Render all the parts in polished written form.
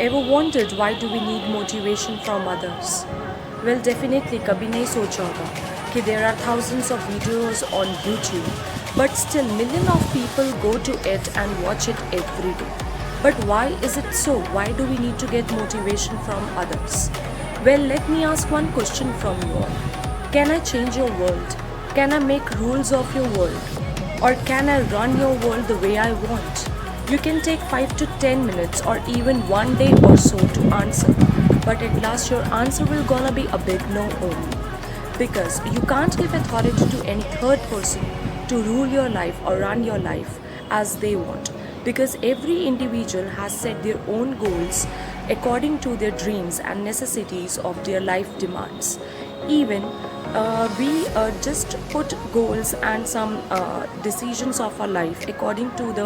Ever wondered why do we need motivation from others? Well, definitely कभी नहीं सोचा होगा कि there are thousands of videos on YouTube, but still millions of people go to it and watch it every day. But why is it so? Why do we need to get motivation from others? Well, let me ask one question from you all. Can I change your world? Can I make rules of your world? Or can I run your world the way I want? You can take 5 to 10 minutes or even one day or so to answer, but at last your answer will gonna be a big no only. Because you can't give authority to any third person to rule your life or run your life as they want. Because every individual has set their own goals according to their dreams and necessities of their life demands. Even we just put goals and some decisions of our life according to the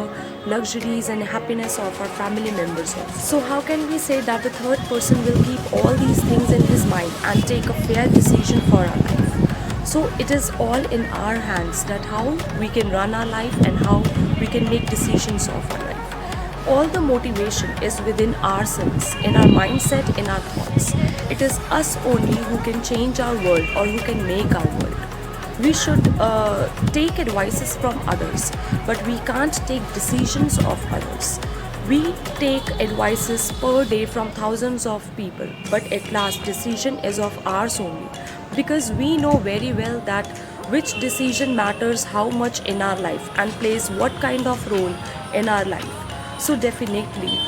luxuries and happiness of our family members also. So how can we say that the third person will keep all these things in his mind and take a fair decision for our life? So it is all in our hands that how we can run our life and how we can make decisions of our life. All the motivation is within ourselves, in our mindset, in our thoughts. It is us only who can change our world or who can make our world. We should take advices from others, but we can't take decisions of others. We take advices per day from thousands of people, but at last decision is of ours only, because we know very well that which decision matters how much in our life and plays what kind of role in our life. So definitely,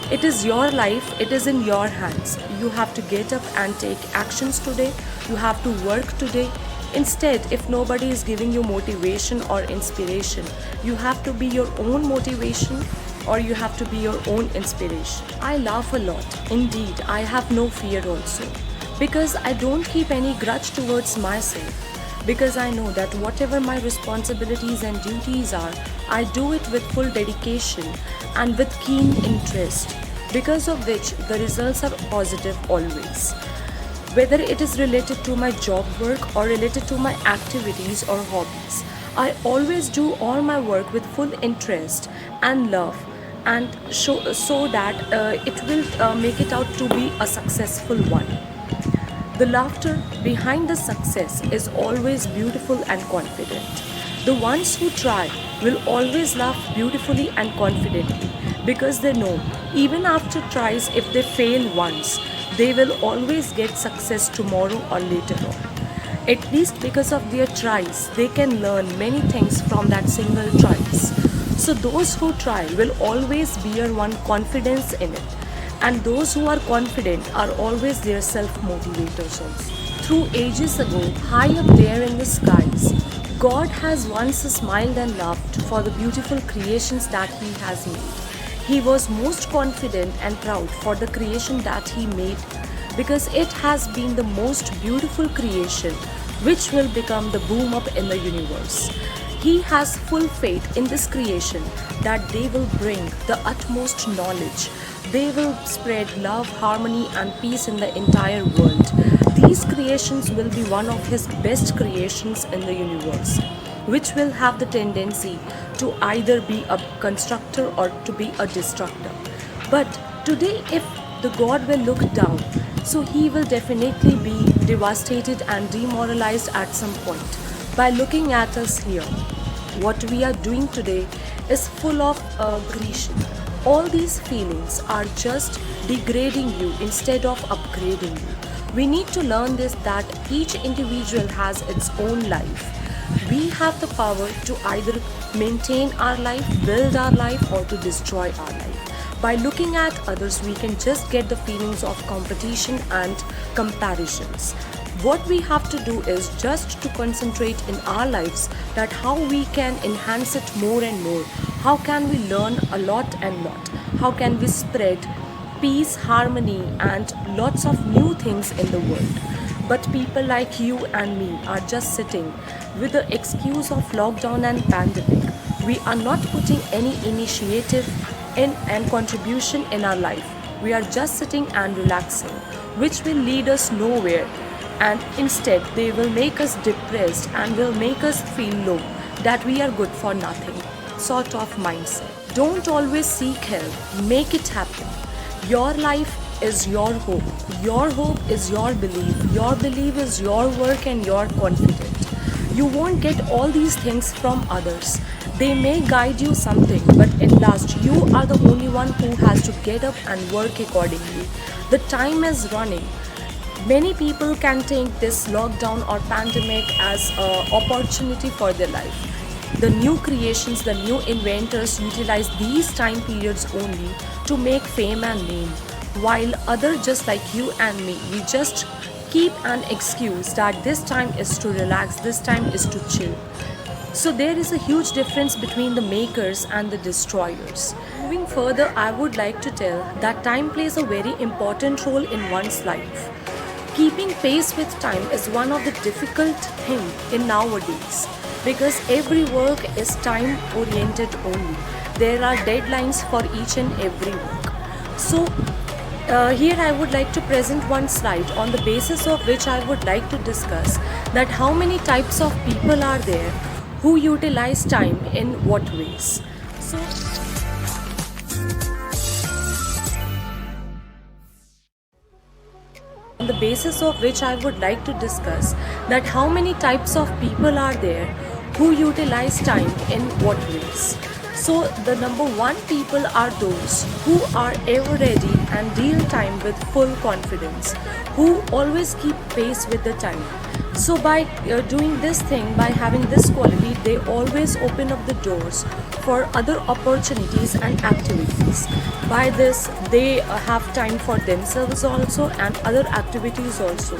it is your life, it is in your hands. You have to get up and take actions today. You have to work today. Instead, if nobody is giving you motivation or inspiration, you have to be your own motivation or you have to be your own inspiration. I laugh a lot. Indeed, I have no fear also. Because I don't keep any grudge towards myself. Because I know that whatever my responsibilities and duties are, I do it with full dedication and with keen interest, because of which the results are positive always. Whether it is related to my job work or related to my activities or hobbies, I always do all my work with full interest and love, and so that it will make it out to be a successful one. The laughter behind the success is always beautiful and confident. The ones who try will always laugh beautifully and confidently, because they know even after tries, if they fail once, they will always get success tomorrow or later on. At least because of their tries, they can learn many things from that single tries. So those who try will always bear one confidence in it. And those who are confident are always their self-motivators also. Through ages ago, high up there in the skies, God has once smiled and laughed for the beautiful creations that He has made. He was most confident and proud for the creation that He made, because it has been the most beautiful creation which will become the boom up in the universe. He has full faith in this creation that they will bring the utmost knowledge. They will spread love, harmony and peace in the entire world. These creations will be one of His best creations in the universe, which will have the tendency to either be a constructor or to be a destructor. But today, if the God will look down, so He will definitely be devastated and demoralized at some point. By looking at us here, what we are doing today is full of aggression. All these feelings are just degrading you instead of upgrading you. We need to learn this, that each individual has its own life. We have the power to either maintain our life, build our life, or to destroy our life. By looking at others, we can just get the feelings of competition and comparisons. What we have to do is just to concentrate in our lives, that how we can enhance it more and more. How can we learn a lot and lot? How can we spread peace, harmony and lots of new things in the world? But people like you and me are just sitting with the excuse of lockdown and pandemic. We are not putting any initiative in and contribution in our life. We are just sitting and relaxing, which will lead us nowhere. And instead, they will make us depressed and will make us feel low, that we are good for nothing sort of mindset. Don't always seek help, make it happen. Your life is your hope. Your hope is your belief. Your belief is your work and your confidence. You won't get all these things from others. They may guide you something, but at last you are the only one who has to get up and work accordingly. The time is running. Many people can take this lockdown or pandemic as an opportunity for their life. The new creations, the new inventors utilize these time periods only to make fame and name, while others just like you and me, we just keep an excuse that this time is to relax, this time is to chill. So there is a huge difference between the makers and the destroyers. Moving further, I would like to tell that time plays a very important role in one's life. Keeping pace with time is one of the difficult thing in nowadays because every work is time oriented only. There are deadlines for each and every work. So here I would like to present one slide on the basis of which I would like to discuss that how many types of people are there who utilize time in what ways. So on the basis of which I would like to discuss that how many types of people are there who utilize time in what ways. So the number one people are those who are ever ready and deal time with full confidence, who always keep pace with the time. So by doing this thing, by having this quality, they always open up the doors for other opportunities and activities. By this, they have time for themselves also and other activities also.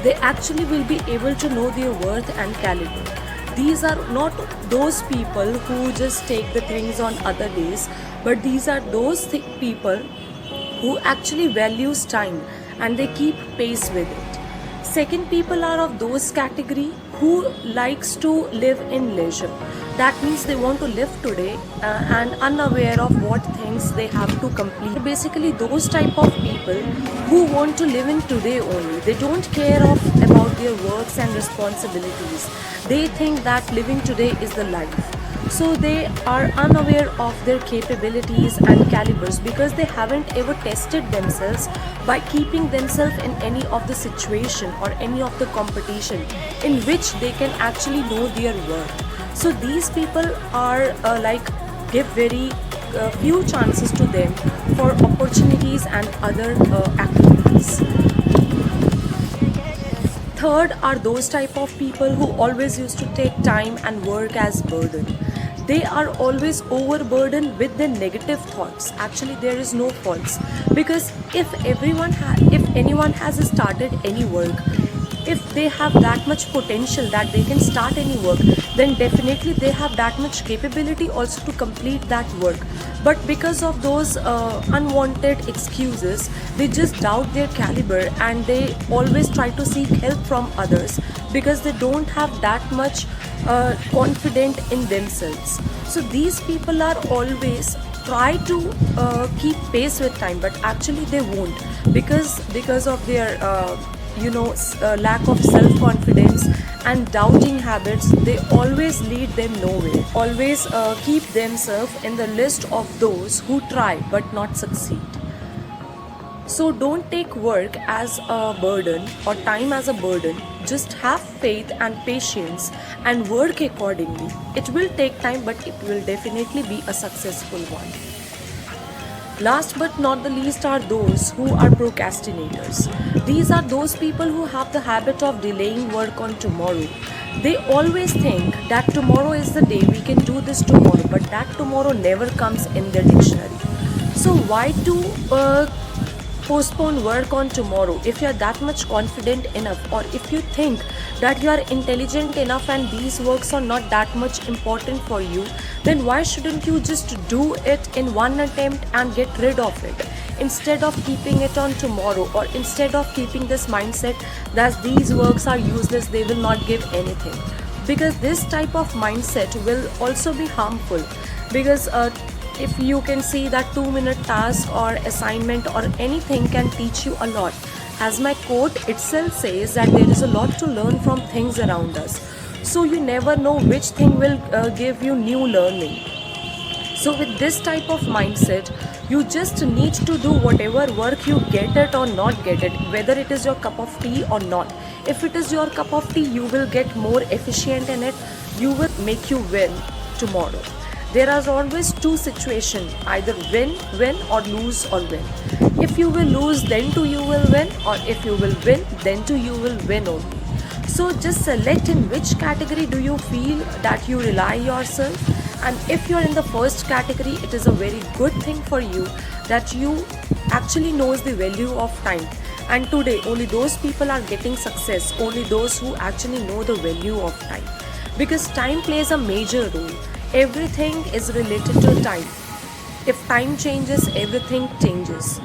They actually will be able to know their worth and caliber. These are not those people who just take the things on other days, but these are those people who actually values time and they keep pace with it. Second people are of those category who likes to live in leisure. That means they want to live today and unaware of what things they have to complete. Basically those type of people who want to live in today only. They don't care about their works and responsibilities. They think that living today is the life. So they are unaware of their capabilities and calibers because they haven't ever tested themselves by keeping themselves in any of the situation or any of the competition in which they can actually know their worth. So these people are give very few chances to them for opportunities and other activities. Third are those type of people who always used to take time and work as burden. They are always overburdened with their negative thoughts. Actually, there is no faults because if anyone has started any work, if they have that much potential that they can start any work, then definitely they have that much capability also to complete that work. But because of those unwanted excuses, they just doubt their caliber and they always try to seek help from others because they don't have that much confident in themselves. So these people are always try to keep pace with time, but actually they won't because of their lack of self-confidence and doubting habits. They always lead them nowhere. Always keep themselves in the list of those who try but not succeed. So don't take work as a burden or time as a burden. Just have faith and patience and work accordingly. It will take time, but it will definitely be a successful one. Last but not the least are those who are procrastinators. These are those people who have the habit of delaying work on tomorrow. They always think that tomorrow is the day, we can do this tomorrow, but that tomorrow never comes in their dictionary. So why to postpone work on tomorrow if you are that much confident enough, or if you think that you are intelligent enough and these works are not that much important for you, then why shouldn't you just do it in one attempt and get rid of it instead of keeping it on tomorrow, or instead of keeping this mindset that these works are useless, they will not give anything. Because this type of mindset will also be harmful, because if you can see that 2-minute task or assignment or anything can teach you a lot. As my quote itself says, that there is a lot to learn from things around us. So you never know which thing will give you new learning. So with this type of mindset, You just need to do whatever work, you get it or not get it, whether it is your cup of tea or not. If it is your cup of tea, you will get more efficient in it. You will make you win tomorrow. There are always two situations, either win or lose or win. If you will lose, then too you will win, or if you will win, then too you will win only. So just select in which category do you feel that you rely yourself. And if you're in the first category, it is a very good thing for you that you actually knows the value of time. And today only those people are getting success, only those who actually know the value of time, because time plays a major role. Everything is related to time. If time changes, everything changes.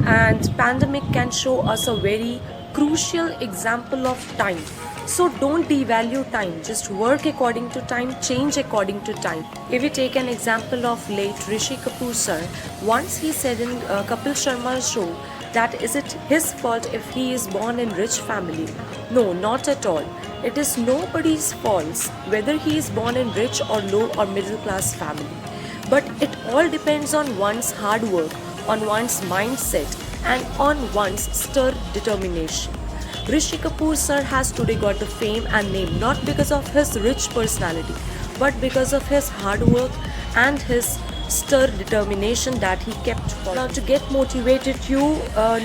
And pandemic can show us a very crucial example of time. So don't devalue time, just work according to time, change according to time. If we take an example of late Rishi Kapoor sir, once he said in Kapil Sharma's show that is it his fault if he is born in rich family? No, not at all. It is nobody's fault whether he is born in rich or low or middle class family. But it all depends on one's hard work, on one's mindset, and on one's stern determination. Rishi Kapoor sir has today got the fame and name not because of his rich personality, but because of his hard work and his stern determination that he kept for. Now, to get motivated, you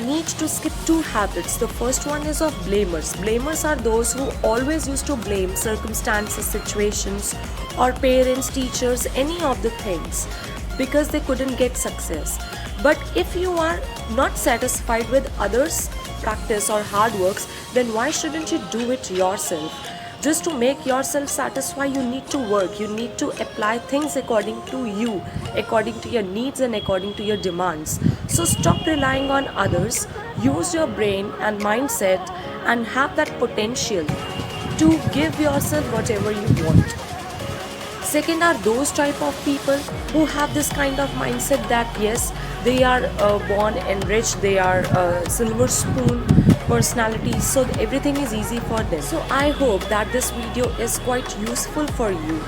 need to skip two habits. The first one is of blamers. Blamers are those who always used to blame circumstances, situations, or parents, teachers, any of the things because they couldn't get success. But if you are not satisfied with others' practice or hard works, then why shouldn't you do it yourself? Just to make yourself satisfied, you need to work, you need to apply things according to you, according to your needs and according to your demands. So stop relying on others, use your brain and mindset and have that potential to give yourself whatever you want. Second are those type of people who have this kind of mindset that yes, they are born in rich, they are silver spoon personalities, so everything is easy for them. So I hope that this video is quite useful for you,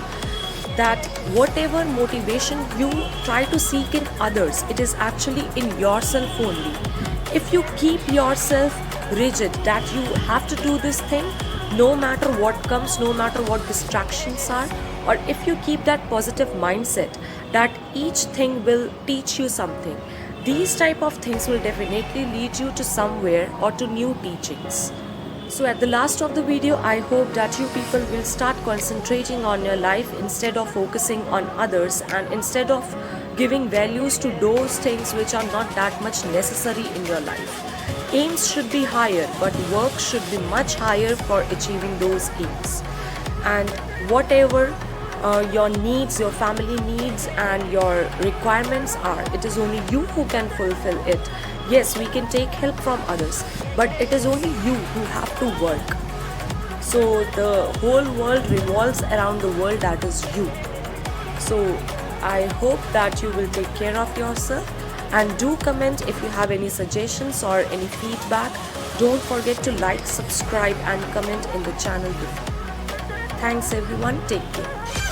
that whatever motivation you try to seek in others, it is actually in yourself only. If you keep yourself rigid that you have to do this thing, no matter what comes, no matter what distractions are, or if you keep that positive mindset that each thing will teach you something, these type of things will definitely lead you to somewhere or to new teachings. So at the last of the video, I hope that you people will start concentrating on your life instead of focusing on others, and instead of giving values to those things which are not that much necessary in your life. Aims should be higher, but work should be much higher for achieving those aims. And whatever your needs, your family needs and your requirements are, it is only you who can fulfill it. Yes, we can take help from others, but it is only you who have to work. So the whole world revolves around the world that is you. So I hope that you will take care of yourself, and do comment if you have any suggestions or any feedback. Don't forget to like, subscribe and comment in the channel below. Thanks everyone, take care.